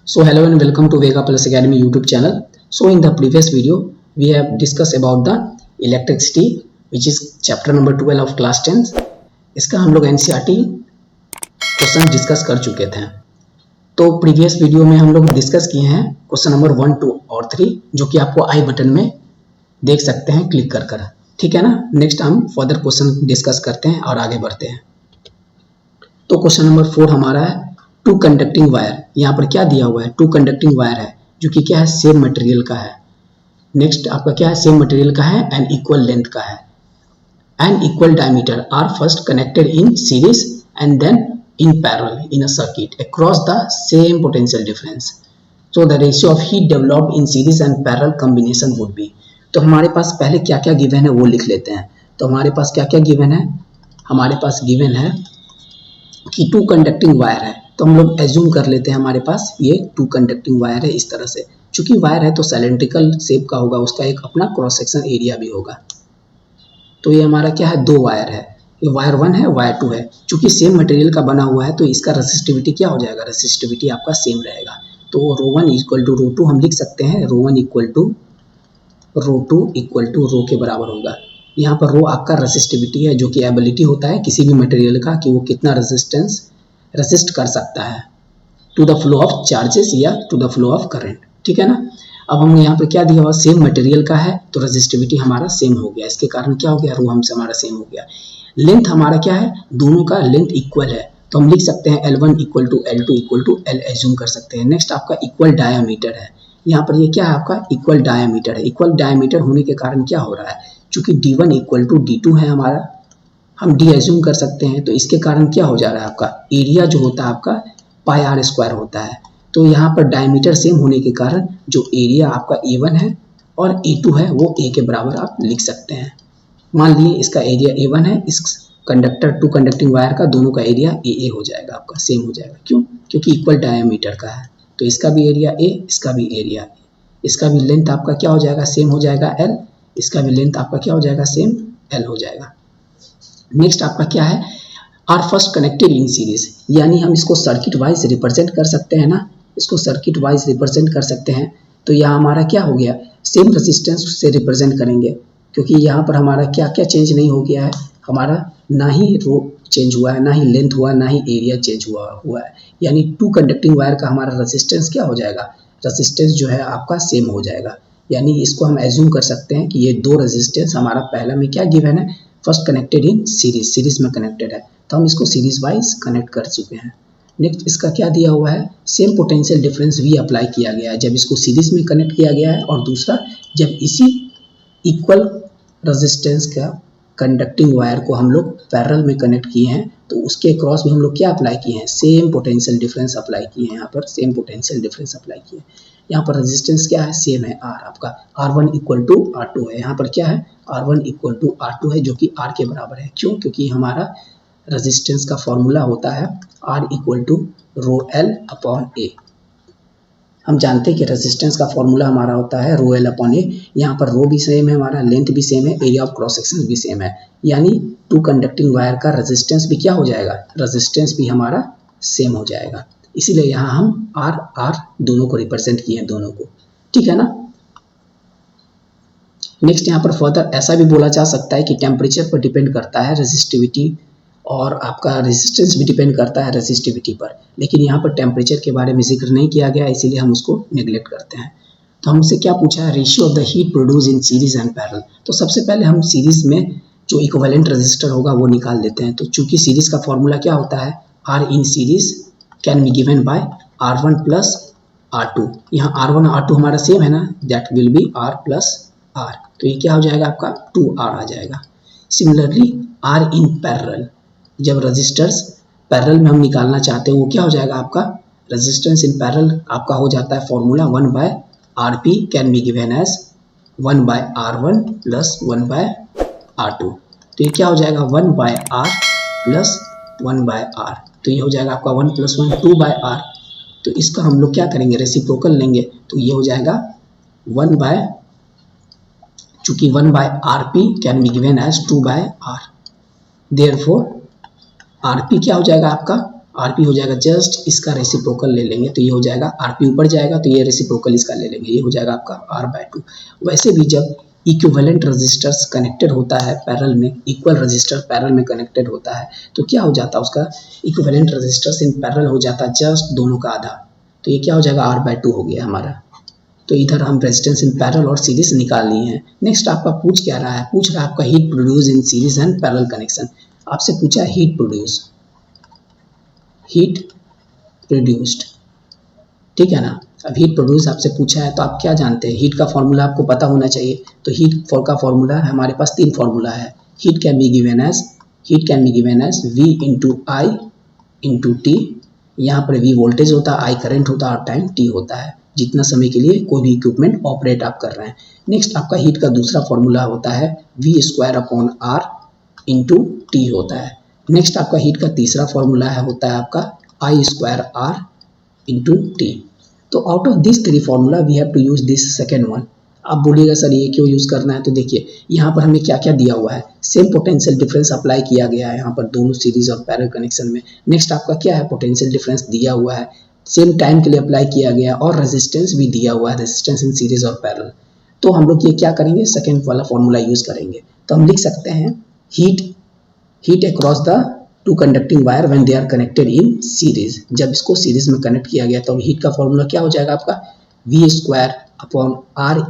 So hello and welcome to Vega Plus Academy YouTube channel. So in the previous video, we have discussed about the electricity, which is chapter number 12 of class 10. इसका हम लोग NCERT question discuss कर चुके थे। तो previous video में हम लोग डिस्कस किए हैं क्वेश्चन नंबर 1, 2 और 3, जो कि आपको आई बटन में देख सकते हैं क्लिक कर कर। ठीक है ना। नेक्स्ट हम फर्दर क्वेश्चन डिस्कस करते हैं और आगे बढ़ते हैं। तो क्वेश्चन नंबर 4 हमारा है टू कंडक्टिंग वायर। यहाँ पर क्या दिया हुआ है? टू कंडक्टिंग वायर है, जो कि क्या है? सेम मटेरियल का है। नेक्स्ट आपका क्या है? सेम मटेरियल का है एंड इक्वल लेंथ का है and equal diameter are first connected in series and then in parallel in a circuit across the same potential difference. So the ratio of heat developed in series and parallel combination would be. तो हमारे पास पहले क्या क्या given है वो लिख लेते हैं। तो हमारे पास क्या क्या गिवन है? हमारे पास गिवन है कि टू कंडक्टिंग वायर है। तो हम लोग एज्यूम कर लेते हैं हमारे पास ये टू कंडक्टिंग वायर है इस तरह से। चूंकि वायर है तो सिलेंड्रिकल शेप का होगा, उसका एक अपना क्रॉस सेक्शन एरिया भी होगा। तो ये हमारा क्या है? दो वायर है, ये वायर 1 है, वायर 2 है। चूंकि सेम मटेरियल का बना हुआ है तो इसका रेसिस्टिविटी क्या हो जाएगा? रेसिस्टिविटी आपका सेम रहेगा। तो ρ1 इक्वल टू ρ2 हम लिख सकते हैं। ρ1 इक्वल टू ρ2 इक्वल टू ρ के बराबर होगा। यहाँ पर ρ आपका रेसिस्टिविटी है, जो कि एबिलिटी होता है किसी भी मटेरियल का कि वो कितना रेसिस्ट कर सकता है to the flow of charges या to the flow of current. ठीक है ना। अब हमने यहाँ पर क्या दिया हुआ? सेम मटेरियल का है तो रेसिस्टिविटी हमारा सेम हो गया। इसके कारण क्या हो गया? ρ हमसे हमारा सेम हो गया। लेंथ हमारा क्या है? दोनों का लेंथ इक्वल है, तो हम लिख सकते हैं L1 equal to L2 equal to L assume कर सकते हैं। नेक्स्ट आपका इक्वल डायामीटर है। यहाँ पर ये क्या है? आपका इक्वल डायामीटर है। इक्वल डायामीटर होने के कारण क्या हो रहा है? चूंकि D1 इक्वल टू D2 है हमारा, हम D एज्यूम कर सकते हैं, तो इसके कारण क्या हो जा रहा है? आपका एरिया जो होता है आपका पाई आर स्क्वायर होता है। तो यहाँ पर डायमीटर सेम होने के कारण जो एरिया आपका A1 है और A2 है वो A के बराबर आप लिख सकते हैं। मान लिए इसका एरिया A1 है, इस कंडक्टर टू कंडक्टिंग वायर का दोनों का एरिया AA हो जाएगा, आपका सेम हो जाएगा। क्यों? क्योंकि इक्वल डायमीटर का है, तो इसका भी एरिया A, इसका भी एरिया A, इसका भी लेंथ आपका क्या हो जाएगा? सेम हो जाएगा L, इसका भी लेंथ आपका क्या हो जाएगा? सेम L हो जाएगा। नेक्स्ट आपका क्या है? Are first connected in series, यानी हम इसको सर्किट वाइज रिप्रेजेंट कर सकते हैं ना, इसको सर्किट वाइज रिप्रेजेंट कर सकते हैं। तो यहाँ हमारा क्या हो गया? सेम रेजिस्टेंस से रिप्रेजेंट करेंगे, क्योंकि यहाँ पर हमारा क्या क्या चेंज नहीं हो गया है? हमारा ना ही रो चेंज हुआ है, ना ही लेंथ हुआ, ना ही एरिया चेंज हुआ है। यानी टू कंडक्टिंग वायर का हमारा रेजिस्टेंस क्या हो जाएगा? रेजिस्टेंस जो है आपका सेम हो जाएगा। यानी इसको हम एज्यूम कर सकते हैं कि ये दो रेजिस्टेंस हमारा पहला में क्या गिवन है? First connected in series, series में कनेक्टेड है, तो हम इसको सीरीज वाइज कनेक्ट कर चुके हैं। नेक्स्ट इसका क्या दिया हुआ है? सेम पोटेंशियल डिफरेंस भी अप्लाई किया गया है जब इसको सीरीज में कनेक्ट किया गया है, और दूसरा जब इसी इक्वल रेजिस्टेंस का कंडक्टिंग वायर को हम लोग पैरेलल में कनेक्ट किए हैं, तो उसके क्रॉस में हम लोग क्या अप्लाई किए हैं? सेम पोटेंशियल डिफरेंस अप्लाई किए हैं। यहाँ पर सेम पोटेंशियल डिफरेंस अप्लाई किए हैं। यहाँ पर रेजिस्टेंस क्या है? सेम है, R आपका R1 इक्वल टू R2 है। यहाँ पर क्या है? R1 इक्वल टू R2 है, जो कि R के बराबर है। क्यों? क्योंकि हमारा रेजिस्टेंस का फॉर्मूला होता है R equal to ρL upon A। हम जानते हैं कि रेजिस्टेंस का फॉर्मूला हमारा होता है ρL अपॉन A। यहाँ पर रो भी सेम है, हमारा लेंथ भी सेम है, एरिया ऑफ क्रॉस सेक्शन भी सेम है। यानी टू कंडक्टिंग वायर का रेजिस्टेंस भी क्या हो जाएगा? रेजिस्टेंस भी हमारा सेम हो जाएगा। इसीलिए यहाँ हम R दोनों को रिप्रेजेंट किए हैं, दोनों को। ठीक है ना। नेक्स्ट यहाँ पर फर्दर ऐसा भी बोला जा सकता है कि टेम्परेचर पर डिपेंड करता है रेजिस्टिविटी, और आपका रेजिस्टेंस भी डिपेंड करता है रेजिस्टिविटी पर, लेकिन यहाँ पर टेम्परेचर के बारे में जिक्र नहीं किया गया, इसीलिए हम उसको नेग्लेक्ट करते हैं। तो हमसे क्या पूछा है? Ratio of the heat produce in series and parallel. तो सबसे पहले हम सीरीज में जो इक्विवेलेंट रेजिस्टर होगा वो निकाल देते हैं। तो चूंकि सीरीज का फॉर्मूला क्या होता है? R in series can be given by R1 plus R2। यहाँ R1 और R2 हमारा सेम है ना, that will be R plus R। तो ये क्या हो जाएगा? आपका 2R आ जाएगा। सिमिलरली R इन पैरेलल, जब रेजिस्टर्स पैरेलल में हम निकालना चाहते हैं वो क्या हो जाएगा? आपका रेजिस्टेंस इन पैरेलल आपका हो जाता है formula 1 by RP can be given as 1 by R1 plus 1 by R2। तो ये क्या हो जाएगा? 1 by R plus 1 by R। तो ये हो जाएगा आपका 1 प्लस 1 2 बाय R। तो इसका हम लोग क्या करेंगे? रेसिप्रोकल लेंगे, तो ये हो जाएगा 1 बाय, चूंकि 1 by RP can be given as 2 by R, therefore RP क्या हो जाएगा? आपका आरपी हो जाएगा जस्ट इसका रेसिप्रोकल ले लेंगे तो ये हो जाएगा आरपी ऊपर जाएगा तो ये रेसिप्रोकल इसका ले लेंगे, ये हो जाएगा आपका R/2। वैसे भी जब इक्विवेलेंट रजिस्टर्स कनेक्टेड होता है पैरेलल में, इक्वल रजिस्टर पैरेलल में कनेक्टेड होता है तो क्या हो जाता है उसका इक्विवेलेंट रजिस्टर्स इन पैरेलल हो जाता है जस्ट दोनों का आधा, तो ये क्या हो जाएगा R/2 हो गया हमारा। तो इधर हम रेजिस्टेंस इन पैरेलल और सीरीज निकाल लिए हैं। नेक्स्ट आपका पूछ क्या रहा है, पूछ रहा है आपका heat produce in series and parallel connection. आपसे पूछा हीट प्रोड्यूस, हीट प्रोड्यूस्ड, ठीक है ना। अब हीट प्रोड्यूस आपसे पूछा है तो आप क्या जानते हैं, हीट का फॉर्मूला आपको पता होना चाहिए। तो हीट का फॉर्मूला हमारे पास 3 फॉर्मूला है। Heat can be given as V into I into T. यहाँ पर V वोल्टेज होता है, I करंट होता है और टाइम T होता है, जितना समय के लिए कोई भी इक्विपमेंट ऑपरेट आप कर रहे हैं। नेक्स्ट आपका हीट का दूसरा फॉर्मूला होता है V² R इंटू टी होता है। नेक्स्ट आपका हीट का तीसरा फॉर्मूला होता है आपका I² R इंटू टी। तो out of this 3 formula we have to use this second one. आप बोलिएगा सर ये क्यों यूज करना है, तो देखिए यहाँ पर हमें क्या क्या दिया हुआ है, सेम पोटेंशियल डिफरेंस अप्लाई किया गया है यहाँ पर दोनों सीरीज और पैरेलल कनेक्शन में। नेक्स्ट आपका क्या है, पोटेंशियल डिफरेंस दिया हुआ है, सेम टाइम के लिए अप्लाई किया गया और रेजिस्टेंस भी दिया हुआ है, रेजिस्टेंस इन सीरीज और पैरेलल। तो हम लोग ये क्या करेंगे, सेकेंड वाला फॉर्मूला यूज करेंगे। तो हम लिख सकते हैं heat across the two conducting wire when they are connected in series. जब इसको सीरीज में कनेक्ट किया गया तो हीट का फॉर्मूला क्या हो जाएगा आपका V² R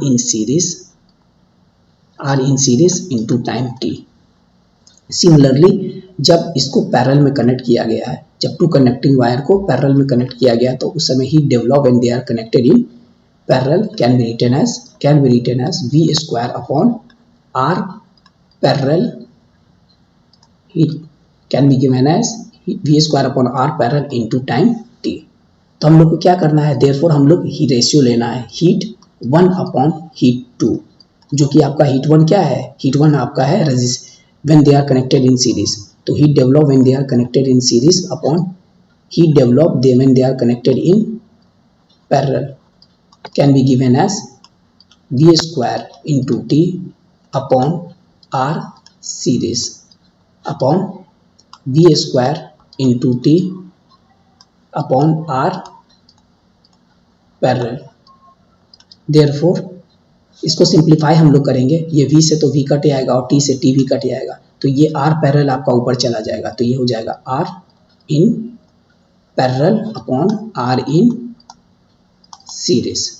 in series into time T। Similarly जब इसको पैरेलल में कनेक्ट किया गया है, जब 2 कंडक्टिंग वायर को पैरेलल में कनेक्ट किया गया तो उस समय heat develop when they are connected in parallel can be written as V² R parallel. Heat can be given as V² R parallel into time T। तो हम लोग को क्या करना है, देयरफॉर हम लोग ही रेशियो लेना है, हीट 1/हीट 2, जो कि आपका हीट 1 क्या है, हीट 1 आपका है when they are connected in series. तो heat develop when they are connected in series upon heat develop when they are connected in parallel can be given as V² into T upon R series upon V² into T upon R parallel. Therefore इसको simplify हम लोग करेंगे, ये V से तो V cut आएगा और T से T भी कट आएगा, तो ये R पैरेलल आपका ऊपर चला जाएगा, तो ये हो जाएगा R in parallel upon R in series.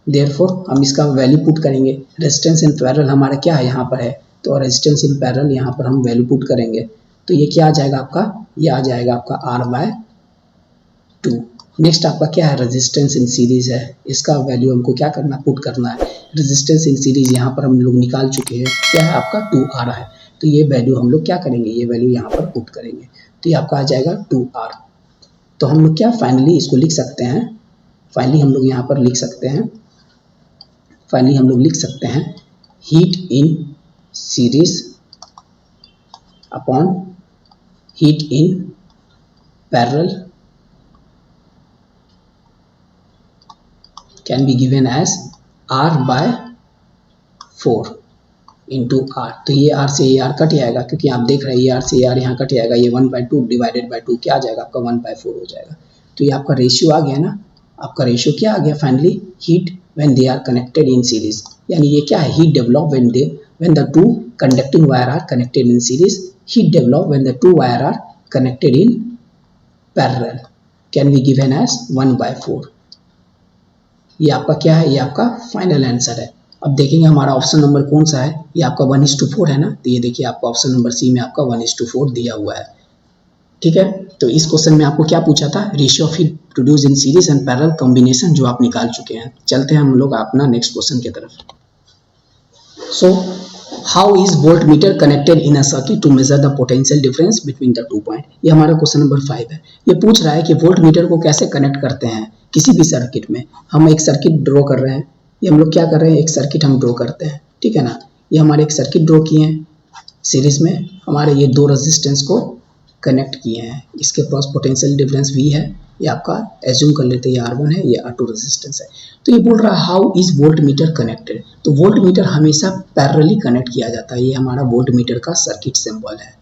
Therefore हम इसका वैल्यू पुट करेंगे, रेजिस्टेंस इन पैरेलल हमारा क्या है यहाँ पर है, तो रेजिस्टेंस इन पैरेलल यहाँ पर हम वैल्यू पुट करेंगे तो ये क्या आ जाएगा आपका, ये आ जाएगा आपका R/2। नेक्स्ट आपका क्या है, रेजिस्टेंस इन सीरीज है, इसका वैल्यू हमको क्या करना, पुट करना है। रेजिस्टेंस इन सीरीज यहाँ पर हम लोग निकाल चुके हैं, क्या है आपका 2R है, तो ये वैल्यू हम लोग क्या करेंगे, ये वैल्यू यहाँ पर पुट करेंगे तो ये आपका आ जाएगा 2R। तो हम लोग क्या फाइनली इसको लिख सकते हैं, फाइनली हम लोग यहाँ पर लिख सकते हैं, फाइनली हम लोग लिख सकते हैं heat in series upon heat in parallel can be given as R/4 into R। तो ये R से ये R कट आएगा, क्योंकि आप देख रहे हैं ये R से ये R यहाँ कट आएगा, ये 1/2 डिवाइडेड बाई 2 क्या आ जाएगा आपका 1/4 हो जाएगा। तो ये आपका रेशियो आ गया ना, आपका रेशियो क्या आ गया finally, heat when they are connected in series, यानी ये क्या है, heat develop when the 2 conducting wire are connected in series, heat develop when the 2 wire are connected in parallel can be given as 1/4। ये आपका क्या है, ये आपका फाइनल आंसर है। अब देखेंगे हमारा ऑप्शन नंबर कौन सा है, ये आपका 1:4 है ना, तो ये देखिए आपका ऑप्शन नंबर सी में आपका 1:4 दिया हुआ है, ठीक है। तो इस क्वेश्चन में आपको क्या पूछा था, ratio of heat produce in series and parallel combination, जो आप निकाल चुके हैं। चलते हैं हम लोग अपना नेक्स्ट क्वेश्चन की तरफ। So how is voltmeter connected in a circuit to measure the potential difference between the 2 point. ये हमारा क्वेश्चन नंबर 5 है। ये पूछ रहा है कि वोल्ट मीटर को कैसे कनेक्ट करते हैं किसी भी सर्किट में। हम एक सर्किट ड्रॉ कर रहे हैं, ये हम लोग क्या कर रहे हैं, एक सर्किट हम ड्रॉ करते हैं, ठीक है ना। ये हमारे एक सर्किट ड्रॉ किए हैं, सीरीज में हमारे ये 2 रेजिस्टेंस को कनेक्ट किए हैं, इसके पास पोटेंशियल डिफरेंस V है, ये आपका एज्यूम कर लेते हैं ये R1 है, ये R2 रेजिस्टेंस है। तो ये बोल रहा है how is voltmeter connected. तो वोल्ट मीटर हमेशा पैरेलली कनेक्ट किया जाता है, ये हमारा वोल्ट मीटर का सर्किट सिंबल है।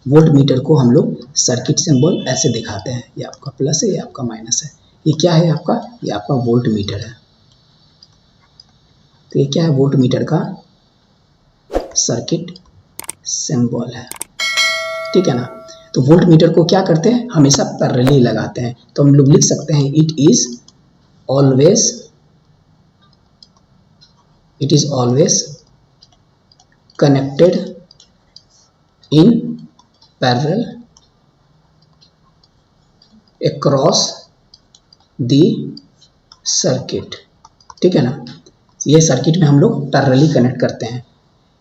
वोल्ट मीटर को हम लोग सर्किट सिंबल ऐसे दिखाते हैं, ये आपका प्लस है, ये आपका माइनस है। ये क्या है आपका, ये आपका वोल्ट मीटर है। तो ये क्या है, वोल्ट मीटर का सर्किट सिंबल है, ठीक है ना। तो वोल्ट मीटर को क्या करते हैं, हमेशा पैरेलली लगाते हैं। तो हम लोग लिख सकते हैं it is always connected in parallel across the circuit, ठीक है ना। ये सर्किट में हम लोग पैरेलली कनेक्ट करते हैं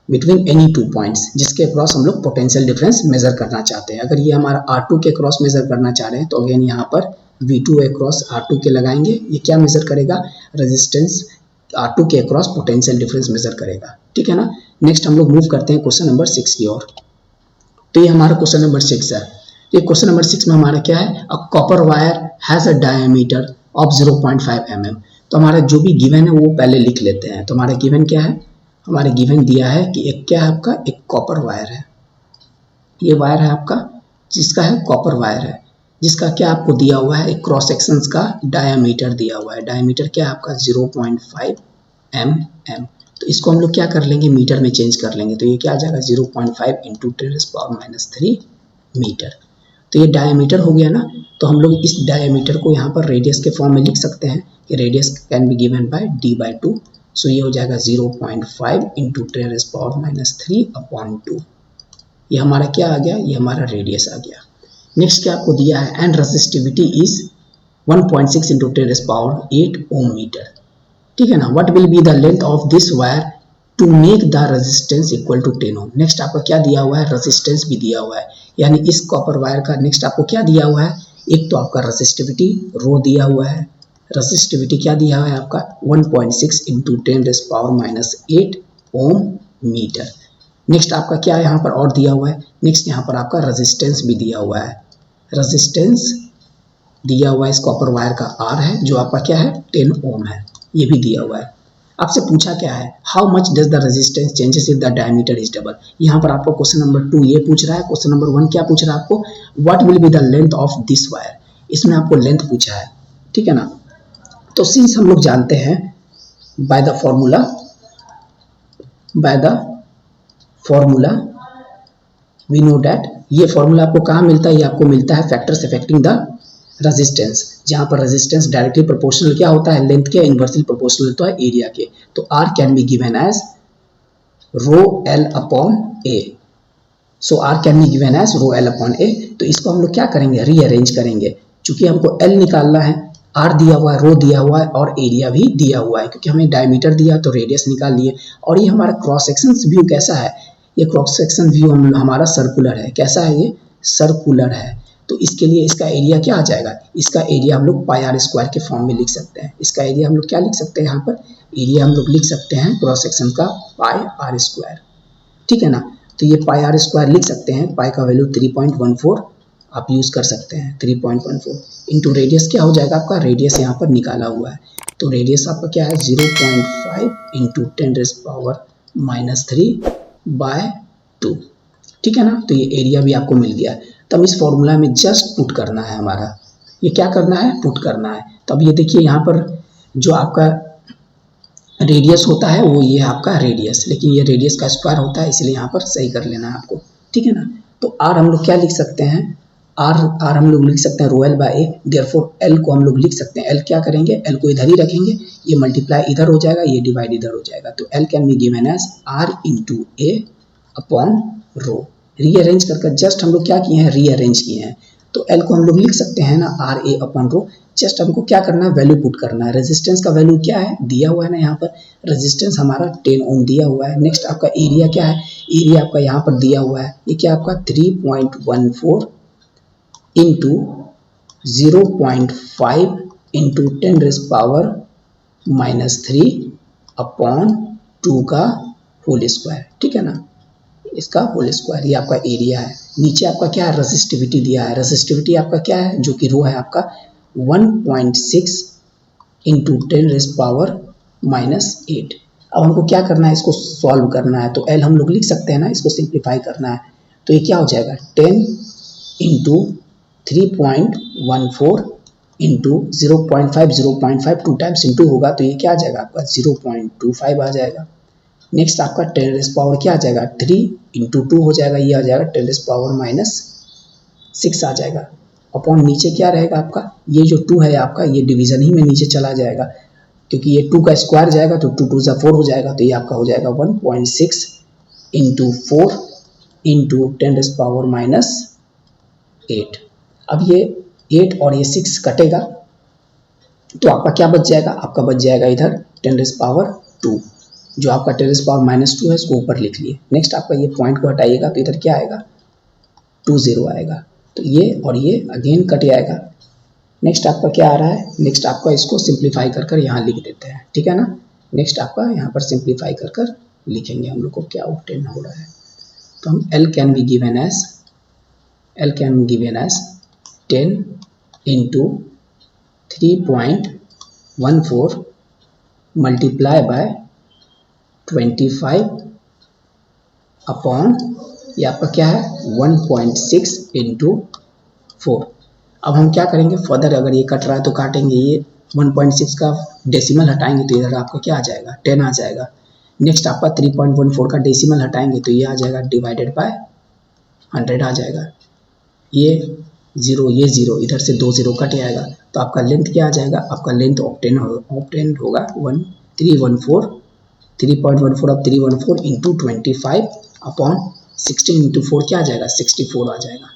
बिटवीन एनी टू पॉइंट्स, जिसके अक्रॉस हम लोग पोटेंशियल डिफरेंस मेजर करना चाहते हैं। अगर ये हमारा R2 के अक्रॉस मेजर करना चाह रहे हैं तो अगेन यहाँ पर V2 अक्रॉस R2 के लगाएंगे। ये क्या मेजर करेगा, रेजिस्टेंस R2 के अक्रॉस पोटेंशियल डिफरेंस मेजर करेगा, ठीक है ना। नेक्स्ट हम लोग मूव करते हैं क्वेश्चन नंबर 6 की ओर। तो ये हमारा क्वेश्चन नंबर 6 है। ये क्वेश्चन नंबर 6 में हमारा क्या है, a copper wire has a diameter of 0.5 mm। तो हमारा जो भी गिवन है वो पहले लिख लेते हैं। तो हमारा गिवन क्या है, हमारे गिवन दिया है कि एक क्या है आपका, एक कॉपर वायर है। ये वायर है आपका जिसका है कॉपर वायर है, जिसका क्या आपको दिया हुआ है, एक क्रॉस सेक्शन का डायमीटर दिया हुआ है। डायमीटर क्या है आपका 0.5 mm। तो इसको हम लोग क्या कर लेंगे, मीटर में चेंज कर लेंगे। तो ये क्या आ जाएगा 0.5 इंटू 10⁻³ मीटर। तो ये डायमीटर हो गया ना। तो हम लोग इस डायमीटर को यहाँ पर रेडियस के फॉर्म में लिख सकते हैं कि radius can be given by d/2। सो ये हो जाएगा 0.5 इंटू 10⁻³ ये हमारा क्या आ गया, ये हमारा रेडियस आ गया। नेक्स्ट क्या आपको दिया है, and resistivity is 1.6 into 10⁸ ohm meter, ठीक है ना। What will be the length of this wire to make the resistance equal to 10 ohm. Next आपका क्या दिया हुआ है, रेजिस्टेंस भी दिया हुआ है, यानी इस कॉपर वायर का नेक्स्ट आपको क्या दिया हुआ है, एक तो आपका रेजिस्टिविटी रो दिया हुआ है। रेजिस्टिविटी क्या दिया हुआ है आपका 1.6 इंटू 10⁻⁸ ओम मीटर। नेक्स्ट आपका क्या यहाँ पर और दिया हुआ है, नेक्स्ट यहाँ पर आपका रेजिस्टेंस भी दिया हुआ है। रेजिस्टेंस दिया हुआ है इस कॉपर वायर का R है, जो आपका क्या है 10 ओम है, ये भी दिया हुआ है। आपसे पूछा क्या है, how much does the resistance changes if the diameter is double. यहाँ पर आपको क्वेश्चन नंबर 2 ये पूछ रहा है। क्वेश्चन नंबर 1 क्या पूछ रहा है आपको, what will be the length of this wire. इसमें आपको लेंथ पूछा है, ठीक है ना। तो सिंस हम लोग जानते हैं by the formula we know that, ये फॉर्मूला आपको कहाँ मिलता है, ये आपको मिलता है फैक्टर्स अफेक्टिंग द रेजिस्टेंस, जहाँ पर रेजिस्टेंस डायरेक्टली प्रोपोर्शनल क्या होता है, लेंथ के, इनवर्सली प्रोपोर्शनल होता है एरिया के। तो R can be given as ρL/A। So R can be given as ρL/A। तो इसको हम लोग क्या करेंगे, रीअरेंज करेंगे। चूंकि हमको L निकालना है, R दिया हुआ है, रो दिया हुआ है और एरिया भी दिया हुआ है, क्योंकि हमें डायमीटर दिया तो रेडियस निकाल लिए। और ये हमारा क्रॉस सेक्शन व्यू कैसा है, ये क्रॉस सेक्शन व्यू हमारा सर्कुलर है। कैसा है, ये सर्कुलर है। तो इसके लिए इसका एरिया क्या आ जाएगा, इसका एरिया हम लोग πr² के फॉर्म में लिख सकते हैं। इसका एरिया हम लोग क्या लिख सकते हैं, यहाँ पर एरिया हम लोग लिख सकते हैं क्रॉस सेक्शन का πr², ठीक है ना। तो ये πr² लिख सकते हैं, पाई का वैल्यू 3.14 आप यूज कर सकते हैं। 3.14 इंटू रेडियस क्या हो जाएगा आपका, रेडियस यहाँ पर निकाला हुआ है। तो रेडियस आपका क्या है 0.5 इंटू 10⁻³ ठीक है ना। तो ये एरिया भी आपको मिल गया। तब इस फॉर्मूला में जस्ट पुट करना है, हमारा ये क्या करना है, पुट करना है। तब ये देखिए यहाँ पर जो आपका रेडियस होता है वो ये आपका रेडियस, लेकिन ये रेडियस का स्क्वायर होता है, इसलिए यहाँ पर सही कर लेना है आपको, ठीक है ना। तो R हम लोग क्या लिख सकते हैं, R हम लोग लिख सकते हैं ρL/A। देयरफॉर L को हम लोग लिख सकते हैं, L क्या करेंगे, L को इधर ही रखेंगे, ये मल्टीप्लाई इधर हो जाएगा, ये डिवाइड इधर हो जाएगा। तो L can be given as R into A/ρ। Rearrange करके जस्ट हम लोग क्या किए हैं, रीअरेंज किए हैं। तो L को हम लोग लिख सकते हैं ना RA/ρ। जस्ट हमको क्या करना है, वैल्यू पुट करना है। रेजिस्टेंस का वैल्यू क्या है, दिया हुआ है ना, यहाँ पर रेजिस्टेंस हमारा 10 ओम दिया हुआ है। नेक्स्ट आपका एरिया क्या है, एरिया आपका यहाँ पर दिया हुआ है, ये क्या आपका 3.14 इंटू 0.5 इंटू 10⁻³ का होल स्क्वायर, ठीक है ना, इसका होल स्क्वायर। ये आपका एरिया है। नीचे आपका क्या है, रेजिस्टिविटी दिया है। रेजिस्टिविटी आपका क्या है, जो कि रो है आपका 1.6 इंटू 10⁻⁸। अब हमको क्या करना है, इसको सॉल्व करना है। तो L हम लोग लिख सकते हैं ना, इसको सिंप्लीफाई करना है। तो ये क्या हो जाएगा 10 into 3.14 into 0.5 two times into होगा तो ये क्या आ जाएगा आपका 0.25 आ जाएगा। नेक्स्ट आपका 10 रेज़ पावर क्या आ जाएगा 3 इंटू 2 हो जाएगा, ये आ जाएगा 10 रेज़ पावर -6 आ जाएगा। अपॉन नीचे क्या रहेगा आपका, ये जो 2 है आपका ये डिवीजन ही में नीचे चला जाएगा, क्योंकि ये 2 का स्क्वायर जाएगा तो 2 2 ज़ा 4 हो जाएगा, तो ये आपका हो जाएगा 1.6 इंटू 4 इंटू 10 रेज़ पावर -8। अब ये 8 और ये 6 कटेगा तो आपका क्या बच जाएगा, आपका बच जाएगा इधर 10 रेज़ पावर 2, जो आपका 10 रेज़ पावर -2 है इसको ऊपर लिख लिए। नेक्स्ट आपका ये पॉइंट को हटाइएगा तो इधर क्या आएगा 20 आएगा, तो ये और ये अगेन कट जाएगा। नेक्स्ट आपका क्या आ रहा है, नेक्स्ट आपका इसको सिंप्लीफाई कर कर यहाँ लिख देते हैं, ठीक है ना। नेक्स्ट आपका यहाँ पर सिंप्लीफाई कर कर लिखेंगे हम लोग को क्या ऑब्टेन हो रहा है। तो हम L can be given as 10 into 3.14 multiply by 25 upon ये आपका क्या है 1.6 इंटू 4। अब हम क्या करेंगे फर्दर, अगर ये कट रहा है तो काटेंगे, ये 1.6 का डेसिमल हटाएंगे तो इधर आपका क्या आ जाएगा 10 आ जाएगा। नेक्स्ट आपका 3.14 का डेसिमल हटाएंगे तो ये आ जाएगा डिवाइडेड बाय 100 आ जाएगा। ये 0 इधर से 2 0 कट जाएगा, तो आपका लेंथ क्या आ जाएगा, आपका लेंथ ऑब्टेन होगा 3.14 अब 314 इंटू 25 अपॉन 16 इंटू 4 क्या आ जाएगा 64 आ जाएगा।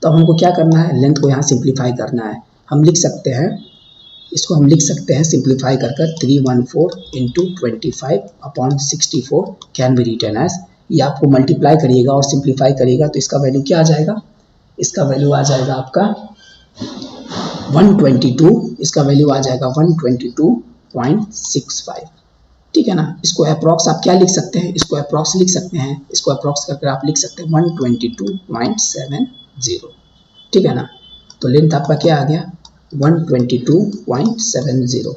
तो अब हमको क्या करना है, लेंथ को यहाँ सिंप्लीफाई करना है। हम लिख सकते हैं इसको, हम लिख सकते हैं सिंप्लीफाई कर कर 314 into 25 upon 64 can be written as, ये आपको मल्टीप्लाई करिएगा और सिंप्लीफाई करिएगा तो इसका वैल्यू क्या आ जाएगा, इसका वैल्यू आ जाएगा आपका 122, इसका वैल्यू आ जाएगा 122.65, ठीक है ना। इसको अप्रॉक्स आप क्या लिख सकते हैं, इसको अप्रॉक्स लिख सकते हैं, इसको अप्रॉक्स करके आप लिख सकते हैं 122.70, ठीक है ना। तो लेंथ आपका क्या आ गया 122.70,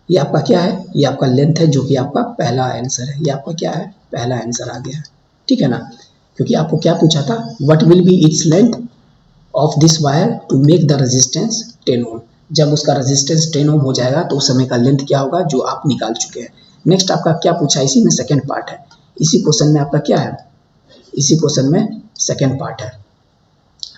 ये आपका क्या है, ये आपका लेंथ है जो कि आपका पहला आंसर है, ये आपका क्या है पहला आंसर आ गया, ठीक है ना। क्योंकि आपको क्या पूछा था, what will be its length of this wire to make the resistance 10 ohm. जब उसका रेजिस्टेंस 10 ओम हो जाएगा तो उस समय का लेंथ क्या होगा जो आप निकाल चुके हैं। नेक्स्ट आपका क्या पूछा, इसी में सेकंड पार्ट है, इसी क्वेश्चन में आपका क्या है, इसी क्वेश्चन में सेकंड पार्ट है,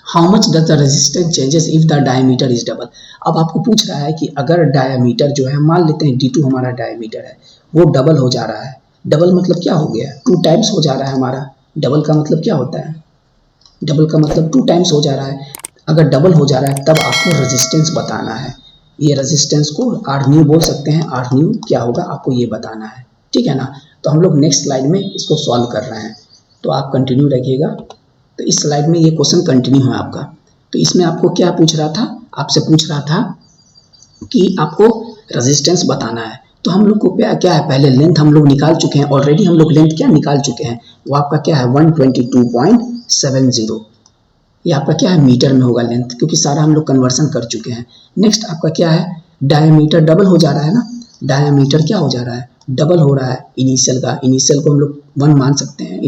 how much does the resistance changes if the diameter is double. अब आपको पूछ रहा है कि अगर डायमीटर जो है, मान लेते हैं D2 हमारा डायमीटर है, वो डबल हो जा रहा है। डबल मतलब क्या हो गया, 2 टाइम्स हो जा रहा है हमारा। डबल का मतलब क्या होता है, डबल का मतलब 2 टाइम्स हो जा रहा है। अगर डबल हो जा रहा है तब आपको रेजिस्टेंस बताना है। ये रेजिस्टेंस को R न्यू बोल सकते हैं, R न्यू क्या होगा आपको ये बताना है, ठीक है ना। तो हम लोग नेक्स्ट स्लाइड में इसको सॉल्व कर रहे हैं, तो आप कंटिन्यू रखिएगा। तो इस स्लाइड में ये क्वेश्चन कंटिन्यू है आपका। तो इसमें आपको क्या पूछ रहा था, आपसे पूछ रहा था कि आपको रेजिस्टेंस बताना है। तो हम लोग को क्या है, पहले लेंथ हम लोग निकाल चुके हैं, ऑलरेडी हम लोग लेंथ क्या निकाल चुके हैं, वो आपका क्या है 122.70, ये आपका क्या है मीटर में होगा लेंथ, क्योंकि सारा हम लोग कन्वर्सन कर चुके हैं। नेक्स्ट आपका क्या है, डायमीटर डबल हो जा रहा है ना, डायमीटर क्या हो जा रहा है डबल हो रहा है इनिशियल का, इनिशियल को हम लोग 1 मान सकते हैं,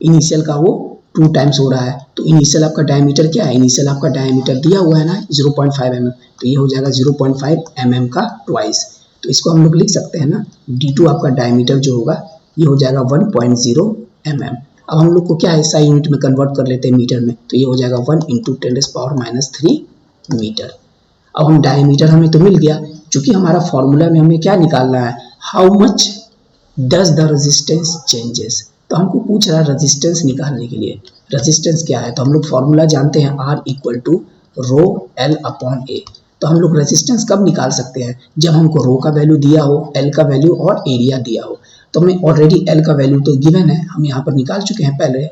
इनिशियल का वो 2 टाइम्स हो रहा है। तो इनिशियल आपका डायमीटर क्या है, इनिशियल आपका डायमीटर दिया हुआ है ना 0.5 mm, तो ये हो जाएगा 0.5 mm का ट्वाइस। तो इसको हम लोग लिख सकते हैं ना, D2 आपका डायमीटर जो होगा ये हो जाएगा 1.0 mm। अब हम लोग को क्या है ऐसा यूनिट में कन्वर्ट कर लेते हैं मीटर में, तो ये हो जाएगा 1 इंटू 10⁻³ मीटर। अब हम डायमीटर हमें तो मिल गया, चूंकि हमारा फॉर्मूला में हमें क्या निकालना है, how much does the resistance changes. तो हमको पूछ रहा है रेजिस्टेंस निकालने के लिए, रेजिस्टेंस क्या है, तो हम लोग फॉर्मूला जानते हैं R = ρL/A। तो हम लोग रेजिस्टेंस कब निकाल सकते हैं, जब हमको रो का वैल्यू दिया हो, L का वैल्यू और एरिया दिया हो। तो हमें ऑलरेडी L का वैल्यू तो गिवन है, हम यहाँ पर निकाल चुके हैं पहले।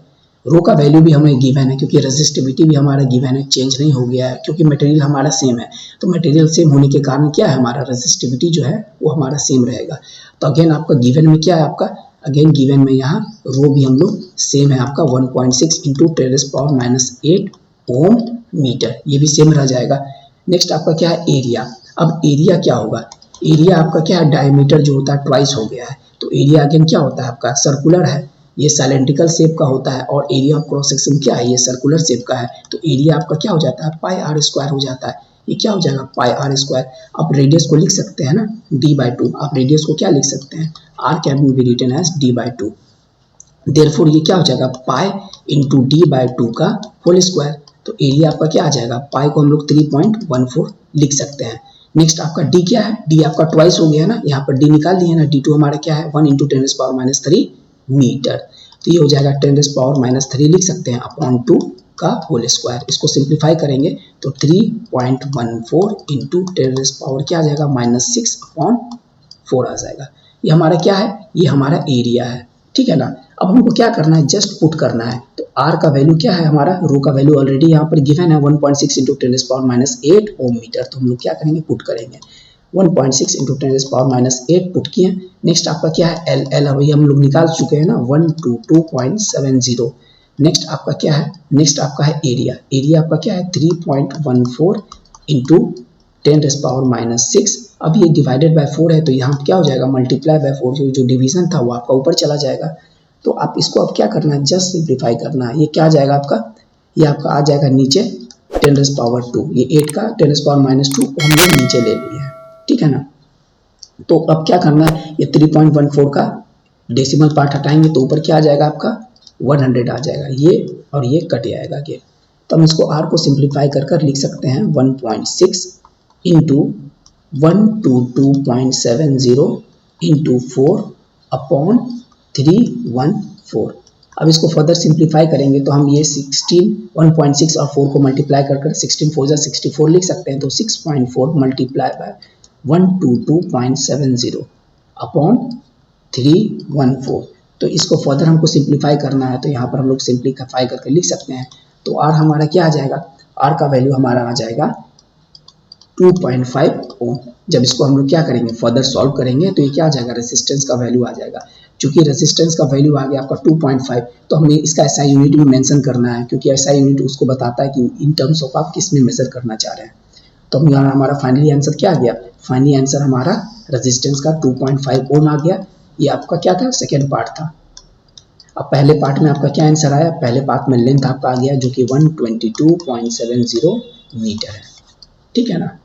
रो का वैल्यू भी हमें गिवन है, क्योंकि रेजिस्टिविटी भी हमारा गिवन है, चेंज नहीं हो गया है, क्योंकि मटेरियल हमारा सेम है। तो मटेरियल सेम होने के कारण क्या है, हमारा रेजिस्टिविटी जो है वो हमारा सेम रहेगा। तो अगेन आपका गिवन में क्या है, आपका अगेन गिवन में यहाँ रो भी हम लोग सेम है आपका 1.6 इंटू 10⁻⁸ ओम मीटर, ये भी सेम रह जाएगा। नेक्स्ट आपका क्या है एरिया। अब एरिया क्या होगा, एरिया आपका क्या है डायमीटर जो होता है ट्वाइस हो गया है, तो एरिया अगेन क्या होता है आपका सर्कुलर है, ये साइलेंटिकल शेप का होता है और एरिया ऑफ क्रॉस सेक्शन क्या है, ये सर्कुलर शेप का है, तो एरिया आपका क्या हो जाता है, पाई आर स्क्वायर हो जाता है। ये क्या हो जाएगा, पाई आर स्क्वायर। आप रेडियस को लिख सकते हैं ना d/2, आप रेडियस को क्या लिख सकते हैं, r can be written as d/2। Therefore ये क्या हो जाएगा, पाई इंटू d/2 का होल स्क्वायर। तो एरिया आपका क्या आ जाएगा, पाई को हम लोग 3.14 लिख सकते हैं। नेक्स्ट आपका d क्या है, d आपका ट्वाइस हो गया ना, यहाँ पर d निकाल लिए ना, d2 हमारा क्या है 1 × 10⁻³ मीटर। तो ये हो जाएगा 10⁻³ लिख सकते हैं अपॉन 2 का होल स्क्वायर। इसको सिंप्लीफाई करेंगे तो 3.14 इंटू 10⁻, क्या आ जाएगा -6/4 आ जाएगा। ये हमारा क्या है, ये हमारा एरिया है, ठीक है ना। अब हमको क्या करना है, जस्ट पुट करना है। तो r का वैल्यू क्या है, हमारा रो का वैल्यू ऑलरेडी यहाँ पर गिवन है 1.6 × 10⁻8 ओम मीटर। तो हम लोग क्या करेंगे, पुट करेंगे 1.6 × 10⁻8 पुट किए। नेक्स्ट आपका क्या है, एल अभी हम लोग निकाल चुके हैं ना 122.70। नेक्स्ट आपका क्या है, नेक्स्ट आपका है एरिया। एरिया आपका क्या है 3.14 इंटू 10⁻⁻6। अब ये डिवाइडेड बाय 4 है तो यहाँ क्या हो जाएगा, मल्टीप्लाई बाय 4, जो डिवीजन था वो आपका ऊपर चला जाएगा। तो आप इसको अब क्या करना है, जस्ट सिंप्लीफाई करना है। ये क्या आ जाएगा आपका, ये आपका आ जाएगा नीचे 10⁻², ये 8 का 10⁻² हम लोग नीचे ले लिए हैं, ठीक है ना। तो अब क्या करना है, ये 3.14 का डेसिमल पार्ट हटाएंगे तो ऊपर क्या आ जाएगा आपका 100 आ जाएगा, ये और ये कट जाएगा ये। तो हम इसको r को सिंप्लीफाई कर लिख सकते हैं 1.6 इंटू 122.70 इंटू 4 अपॉन 314। अब इसको फर्दर सिंप्लीफाई करेंगे तो हम ये 1.6 और 4 को मल्टीप्लाई कर 16 4 जा 64 लिख सकते हैं। तो 6.4 मल्टीप्लाई बाय 122.70 अपॉन 314। तो इसको फर्दर हमको सिंप्लीफाई करना है तो यहाँ पर हम लोग सिंप्लीफाई करके लिख सकते हैं। तो r हमारा क्या आ जाएगा, r का वैल्यू हमारा आ जाएगा 2.5 ओम। जब इसको हम लोग क्या करेंगे, फर्दर सॉल्व करेंगे तो ये क्या आ जाएगा, रेजिस्टेंस का वैल्यू आ जाएगा। चूंकि रेजिस्टेंस का वैल्यू आ गया आपका 2.5 तो हमें इसका SI यूनिट भी मेंशन करना है, क्योंकि SI यूनिट उसको बताता है कि इन टर्म्स ऑफ आप किस में मेजर करना चाह रहे हैं। तो हम यहाँ हमारा फाइनली आंसर क्या आ गया, फाइनली आंसर हमारा रेजिस्टेंस का 2.5 ओम आ गया। ये आपका क्या था, सेकेंड पार्ट था। अब पहले पार्ट में आपका क्या आंसर आया, पहले पार्ट में लेंथ आपका आ गया जो कि 122.70 मीटर है, ठीक है ना।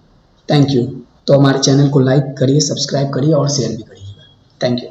Thank you. तो हमारे चैनल को लाइक करिए, सब्सक्राइब करिए और शेयर भी करिएगा। Thank you.